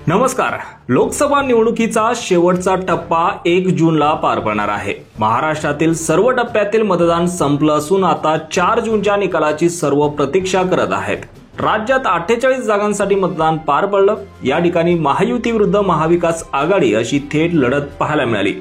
नमस्कार. लोकसभा निवडणुकीचा शेवटचा टप्पा 1 जूनला पार पडणार आहे. महाराष्ट्रातील सर्व टप्प्यातील मतदान संपलं असून आता 4 जूनच्या निकालाची सर्व प्रतीक्षा करत आहेत. राज्यात 48 जागांसाठी मतदान पार पडलं. या ठिकाणी महायुती विरुद्ध महाविकास आघाडी अशी थेट लढत पाहायला मिळाली.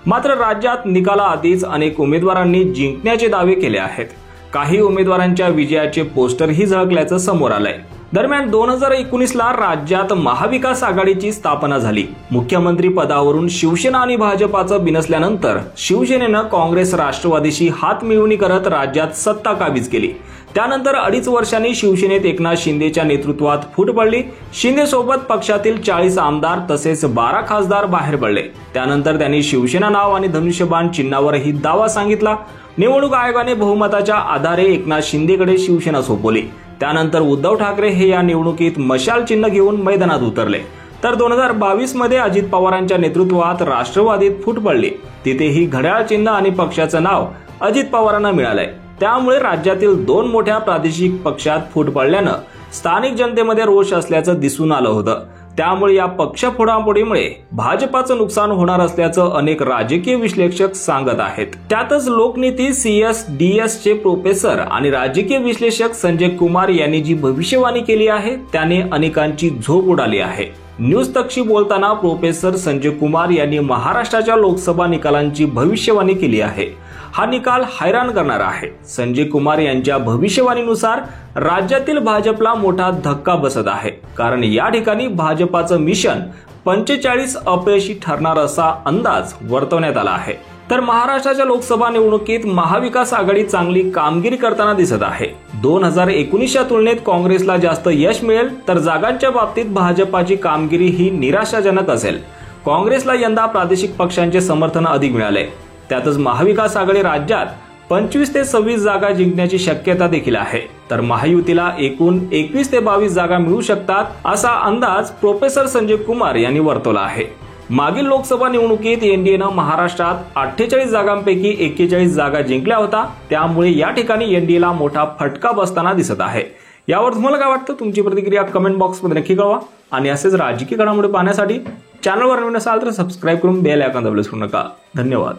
मात्र राज्यात निकालाआधीच अनेक उमेदवारांनी जिंकण्याचे दावे केले आहेत. काही उमेदवारांच्या विजयाचे पोस्टरही झळकल्याचं समोर आलंय. दरम्यान 2019ला राज्यात महाविकास आघाडीची स्थापना झाली. मुख्यमंत्री पदावरून शिवसेना आणि भाजपाचं बिनसल्यानंतर शिवसेनेनं काँग्रेस राष्ट्रवादीशी हात मिळवणी करत राज्यात सत्ता काबीज केली. त्यानंतर 2.5 वर्षांनी शिवसेनेत एकनाथ शिंदेच्या नेतृत्वात फूट पडली. शिंदे सोबत पक्षातील 40 आमदार तसेच 12 खासदार बाहेर पडले. त्यानंतर त्यांनी शिवसेना नाव आणि धनुष्यबाण चिन्हावरही दावा सांगितला. निवडणूक आयोगाने बहुमताच्या आधारे एकनाथ शिंदेकडे शिवसेना सोपवली. त्यानंतर उद्धव ठाकरे हे या निवडणुकीत मशाल चिन्ह घेऊन मैदानात उतरले. तर 2022 मध्ये अजित पवारांच्या नेतृत्वात राष्ट्रवादीत फूट पडली. तिथेही घड्याळ चिन्ह आणि पक्षाचं नाव अजित पवारांना मिळालंय. त्यामुळे राज्यातील 2 मोठ्या प्रादेशिक पक्षात फूट पडल्यानं स्थानिक जनतेमध्ये रोष असल्याचं दिसून आलं होतं. त्यामुळे या पक्ष फोडाफोडीमुळे भाजपाचं नुकसान होणार असल्याचं अनेक राजकीय विश्लेषक सांगत आहेत. त्यातच लोकनीती CS/DS चे प्रोफेसर आणि राजकीय विश्लेषक संजय कुमार यांनी जी भविष्यवाणी केली आहे त्याने अनेकांची झोप उडाली आहे. न्यूज तकशी बोलताना प्रोफेसर संजय कुमार यांनी महाराष्ट्राच्या लोकसभा निकालांची भविष्यवाणी केली आहे. हा निकाल हैराण करणारा आहे. संजय कुमार यांच्या भविष्यवाणीनुसार राज्यातील भाजपला मोठा धक्का बसत आहे. कारण या ठिकाणी भाजपाचं मिशन 45 अपयशी ठरणार असा अंदाज वर्तवण्यात आला आहे. तर महाराष्ट्राच्या लोकसभा निवडणुकीत महाविकास आघाडी चांगली कामगिरी करताना दिसत आहे. 2019च्या तुलनेत काँग्रेसला जास्त यश मिळेल, तर जागांच्या बाबतीत भाजपाची कामगिरी ही निराशाजनक असेल. काँग्रेसला यंदा प्रादेशिक पक्षांचे समर्थन अधिक मिळाले. त्यातच महाविकास आघाडी राज्यात 25 ते 26 जागा जिंकण्याची शक्यता देखील आहे. तर महायुतीला एकूण 21 ते 22 जागा मिळू शकतात असा अंदाज प्रोफेसर संजय कुमार यांनी वर्तवला आहे. मागील लोकसभा निवडणुकीत एनडीएनं महाराष्ट्रात 48 जागांपैकी 41 जागा जिंकल्या होत्या. त्यामुळे या ठिकाणी एनडीएला मोठा फटका बसताना दिसत आहे. यावर तुम्हाला काय वाटतं? तुमची प्रतिक्रिया कमेंट बॉक्समध्ये नक्की कळवा. आणि असेच राजकीय घडामोडी पाहण्यासाठी चॅनलवर नवीन असाल तर सबस्क्राईब करून बेल आयकॉन दाबायला विसरू नका. धन्यवाद.